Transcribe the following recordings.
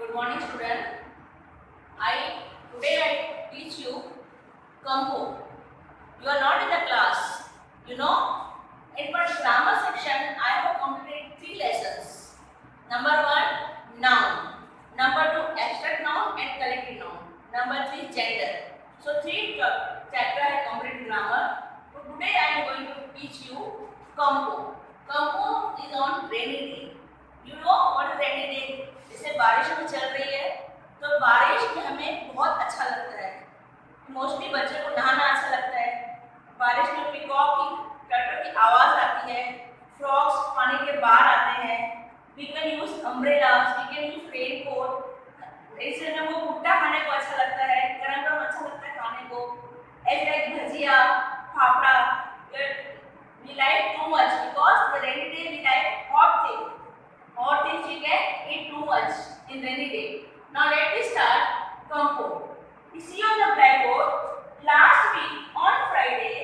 Good morning, student. Today I teach you Compo. You are not in the class. You know, in my grammar section, I have completed 3 lessons. Number 1, noun. Number 2, abstract noun and collective noun. Number 3, gender. So 3 chapter I have completed grammar. So today I am going to teach you Compo. Compo is on rainy day. You know what is rainy day? जैसे बारिश में चल रही है तो बारिश में हमें बहुत अच्छा लगता है. मोस्टली बच्चे को नहाना अच्छा लगता है. बारिश में पिकॉक की कटर की आवाज आती है. फ्रॉग्स पानी के बाहर आते हैं. We can use umbrellas, we can use raincoat. इससे हमें वो भुट्टा खाने को अच्छा लगता है. गरम गरम अच्छा लगता है खाने को. As like bhajia, fafda. We like too much because the rainy day we like hot things. Hot things we can eat too much in rainy day. Now let me start Compo. You see on the blackboard, last week on Friday,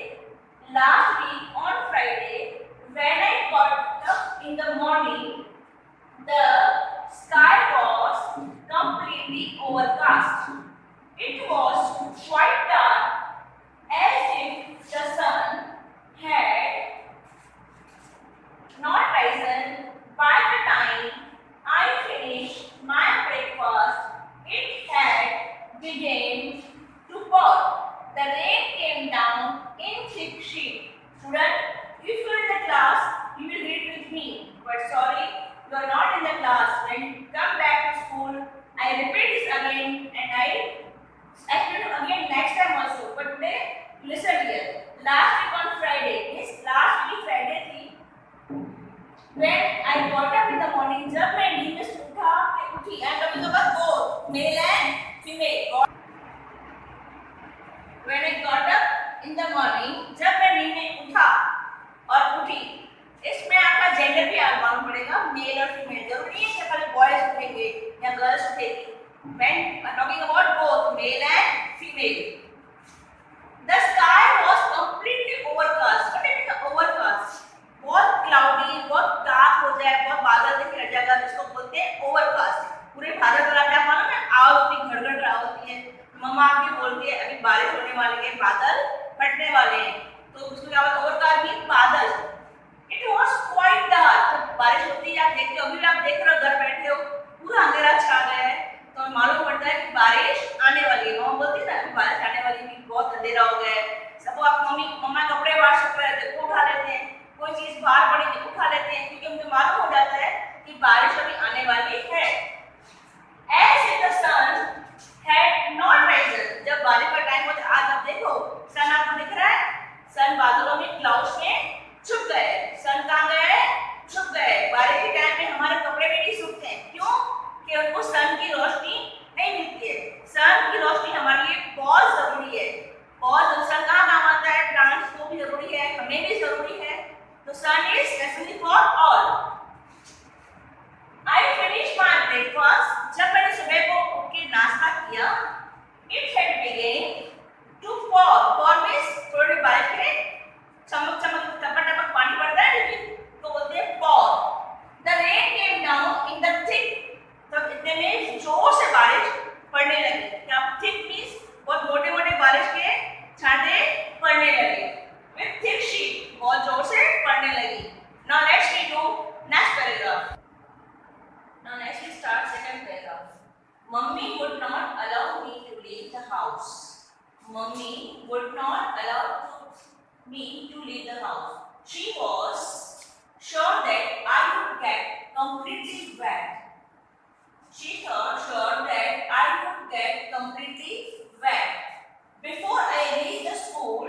when I got up in the morning, the sky was completely overcast. It was quite dark, as if the sun had not risen. By the time I finished my breakfast, it had begun to pour. The rain came down in thick sheet. Student, if you are in the class, you will read with me. But sorry, you are not in the class. When you come back to school, I repeat this again and I explain it again next time also. But today, listen here. Last week on Friday, last week Friday थी. When I got up in the morning, जब मैं नींद में से उठी, I am talking about both male and female. When I got up in the morning, जब मैं नींद में उठी, इसमें आपका जेंडर भी मालूम पड़ेगा, मेल और फीमेल. जरूरी नहीं है कि खाली बॉयज उठेंगे या गर्ल्स उठेगी. When I am talking about both male and female. The sky was completely overcast. What is overcast? बहुत क्लाउडी, बहुत डार्क हो जाए, बहुत बादल दिख जाएगा, जिसको बोलते हैं ओवरकास्ट. पूरे भारत में आप मालूम है आवाज होती है, घड़घड़ रहा होती है. मम्मा आपकी बोलती है अभी बारिश होने वाली है, बादल फटने वाले हैं. तो उसको क्या बोलते हैं? ओवरकास्ट मीन बादल. It was quite dark. जब बारिश होती है आप देखते हो, अभी आप देख रहे हो घर बैठे हो, पूरा अंधेरा छा गया है, तो मालूम पड़ता है कि बारिश आने वाली है. मम्मा बोलती है ना कि बारिश आने वाली है, बहुत अंधेरा हो गया है. सब आप मम्मा कपड़े वॉश कर रहे थे, उठा लेते हैं. कोई चीज बाहर पड़ी तो उठा लेते हैं, क्योंकि मुझे मालूम हो जाता है कि बारिश अभी आने वाली है. As if the sun had not risen. जब बारिश का टाइम होता है, आज आप देखो सन आपको दिख रहा है. सन बादलों में, क्लाउड्स में छुप गए. सन कहाँ गए? छुप गए. बारिश के टाइम में हमारे कपड़े भी नहीं सूखते हैं. क्यों? कि उनको सन की रोशनी नहीं मिलती है. सन की रोशनी हमारे लिए बहुत जरूरी है. और सन कहाँ काम आता है? प्लांट्स को भी जरूरी है, हमें भी जरूरी है. The sun is necessary for all. I finished my breakfast. जब मैंने सुबह को उठ के नाश्ता किया, it had begun to pour. Pour means थोड़ी बारिश के चमक टपक पानी पड़ता है लेकिन तो बोलते हैं pour. The rain came down in the thick. तब इतने में जोर से बारिश पड़ने लगी. क्या thick means बहुत मोटे-मोटे बारिश के छांटे पड़ने लगे. With thick sheet, बहुत जोर से पड़ने लगी. Now let's do next paragraph. Now next we start second paragraph. Mummy would not allow me to leave the house. Mummy would not allow me to leave the house. She was sure that I would get completely wet. She thought sure that I would get completely wet. Before I reached the school,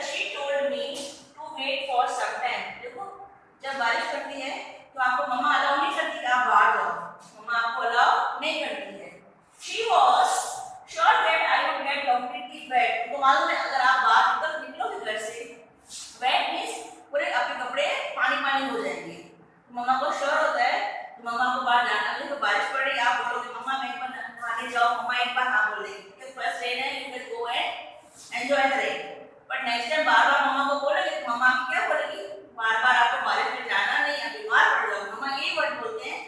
she told me to wait for some time. देखो जब बारिश पड़ती है तो आपको मम्मा allow नहीं करती कि आप बाहर जाओ. मम्मा आपको अलाउ नहीं करती है. She was sure that I would get completely wet. तो मालूम है अगर आप बाहर निकलोगे घर से, wet means पूरे आपके कपड़े पानी हो जाएंगे. मम्मा को श्योर होता है तो मम्मा को बाहर जाना है. तो बारिश पड़ रही है, आप बोलोगे मम्मा मैं एक बार नहाने जाओ. मम्मा एक बार हाँ बोल देगी कि फर्स्ट रेन है, you can go and enjoy the rain. But next time बार-बार मम्मा को बोलोगे तो मम्मा आपकी क्या बोलेगी? बार-बार आपको बारिश में जाना नहीं, आप बीमार पड़ जाओगे. मम्मा यही वर्ड बोलते हैं,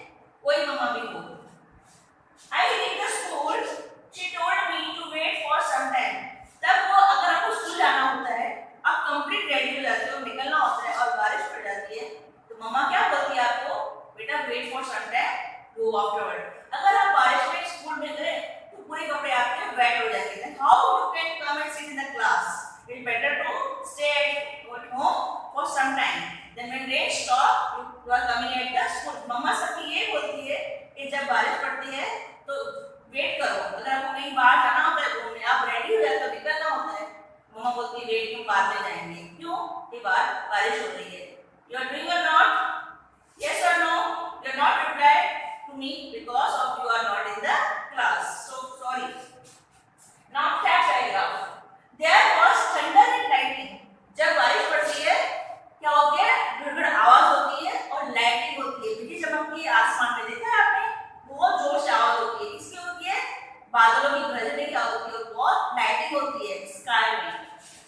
कोई मम्मा भी हो. अगर आप बारिश में स्कूल में गए तो पूरे कपड़े आपके वेट हो जाएंगे. Then how you can come and sit in the class? It's better to stay at home for some time. Then when rain stop, you are coming at the school. मम्मा सबकी ये बोलती है कि जब बारिश पड़ती है तो वेट करो. अगर आपको कहीं बाहर जाना होता है घूमने, आप रेडी हो जाते हो, निकलना होता है, मम्मा बोलती है वेट क्यों, बाद में जाएंगे. क्यों? ये बारिश हो रही है. You are doing or not? Yes or no? You are not replied to me because of you are not in the class. So sorry. Now third paragraph. There was thunder and lightning. जब बारिश पड़ती है क्या होती है? गड़गड़ आवाज होती है और लाइटिंग होती है. बिजली चमकती है आसमान में. देखा है आपने? बहुत जोर से आवाज होती है. इसकी होती है बादलों की गरजने की आवाज होती है और बहुत लाइटिंग होती है स्काई में.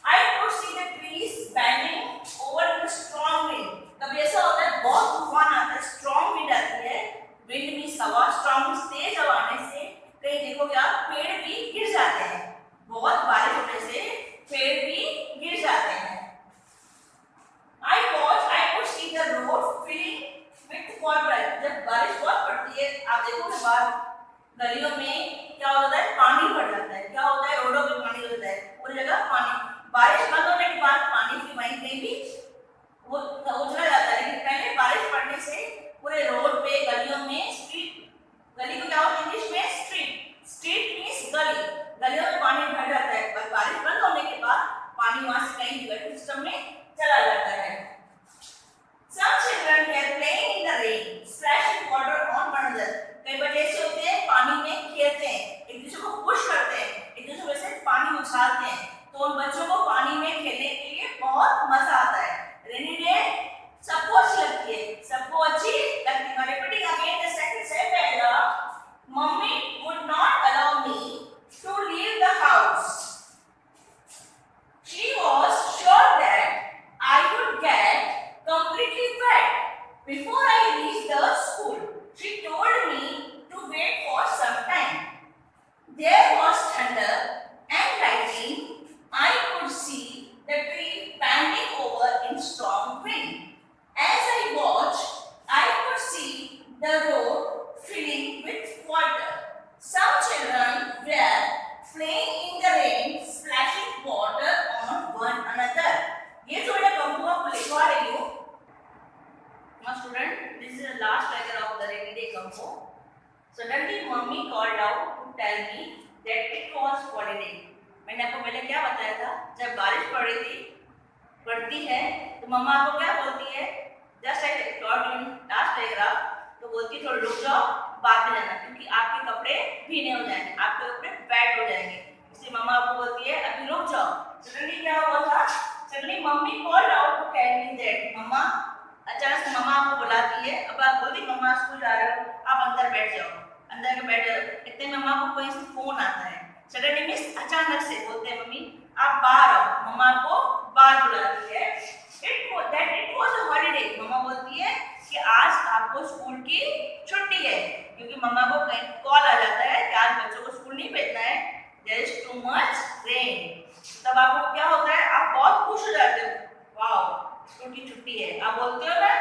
I could see the trees bending over in a strong wind. कभी ऐसा होता है बहुत तूफान आता है, स्ट्रॉन्ग विंड आती है. विंड मींस हवा, स्ट्रॉन्ग तेज हवा आने से कहीं देखोगे आप पेड़ भी गिर जाते हैं. बहुत बारिश होने से पेड़ भी गिर जाते हैं. I could see the road filling with water. जब बारिश बहुत पड़ती है आप देखोगे बाहर गलियों में क्या होता है, पानी भर जाता है. क्या होता है, रोडों पे पानी होता है, पूरी जगह पानी. बारिश बंद होने के बाद पानी की वहीं कहीं भी वो उछला जाता है. लेकिन पहले बारिश पड़ने से पूरे रोड पे गलियों में, स्ट्रीट, गली को क्या होता है इंग्लिश में? स्ट्रीट. स्ट्रीट मींस गली. गलियों में पानी भर जाता है. पर बारिश बंद होने के बाद पानी वहां से कहीं गटर सिस्टम में चला जाता है. Some children were playing in the rain, splashing water on one another. कई बच्चे ऐसे होते हैं पानी में खेलते हैं, एक दूसरे को पुश करते हैं, एक दूसरे से पानी उछालते हैं. तो उन बच्चों को पानी में खेलने के लिए बहुत मजा आता है. रेनी डे सबको अच्छी लगती है, सबको अच्छी लगती है. Repeating again the second paragraph. Mummy would not allow me to leave the house. She was sure that I would get completely wet before I reached the school. She told me to wait for some time. There was thunder and lightning. I could see the tree bending over in strong wind. As I watched, I could see the road filling with water. Some children were playing in the rain, splashing water on one another. ये जो मैं कंपो आपको लिखवा रही हूँ, my student, this is the last paragraph of the rainy day compo. Suddenly, mommy called out to tell me that it was holiday. मैंने आपको पहले क्या बताया था, जब बारिश पड़ती है तो मम्मा आपको क्या बोलती है? Just like taught in last paragraph. तो बोलती है थोड़ा रुक जाओ, बाद में जाना, क्योंकि आपके कपड़े भीने हो जाएंगे, आपके कपड़े वेट हो जाएंगे. इसलिए मम्मा आपको बोलती है अभी रुक जाओ. सडनली क्या हुआ था? Suddenly mummy called out to tell me that. मम्मा अचानक से मम्मा आपको बुलाती है. अब आप बोलती मम्मा स्कूल जा रहे हो, आप अंदर बैठ जाओ. अंदर के बैठ जाओ. इतने में मम्मा को कोई से फोन आता है. सडनली मींस अचानक से बोलते हैं मम्मी आप बाहर आओ. मम्मा आपको बाहर बुलाती है. It was a holiday. मम्मा बोलती है कि आज आपको स्कूल की छुट्टी है, क्योंकि मम्मा को कहीं कॉल आ जाता है कि आज बच्चों को स्कूल नहीं भेजना है, there is too much rain. तब आपको क्या होता है, आप बहुत खुश हो जाते हो, वाओ स्कूल की छुट्टी है. आप बोलते हो ना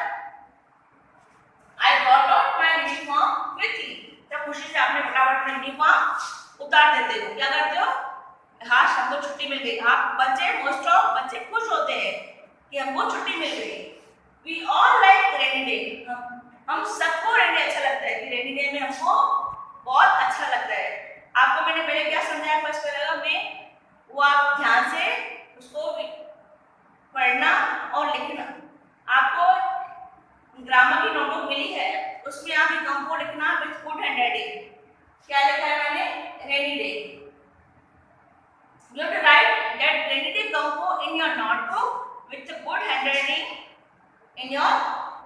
I got out my uniform quickly. तब खुशी से आपने फटाफट अपना यूनिफॉर्म उतार देते हो. क्या करते हो? हाँ हमको छुट्टी मिल गई. आप बच्चे, मोस्ट ऑफ बच्चे खुश होते हैं कि हमको छुट्टी मिल गई. We all like rainy day. हम सबको रेनी डे अच्छा लगता है कि रेनी डे में हमको बहुत अच्छा लगता है. आपको मैंने पहले क्या समझाया फर्स्ट पैराग्राफ में, वो आप ध्यान से उसको पढ़ना और लिखना. आपको ग्रामर की नोटबुक मिली है, उसमें आप ये कंपो लिखना विद गुड हैंडराइटिंग. क्या लिखा है मैंने? Rainy day. You have to write that rainy day compo in your notebook with a good handwriting in your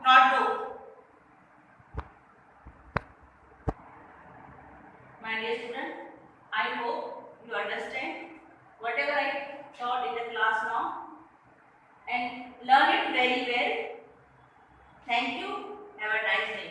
notebook. My dear student, I hope you understand whatever I taught in the class now and learn it very well. Thank you. Have a nice day.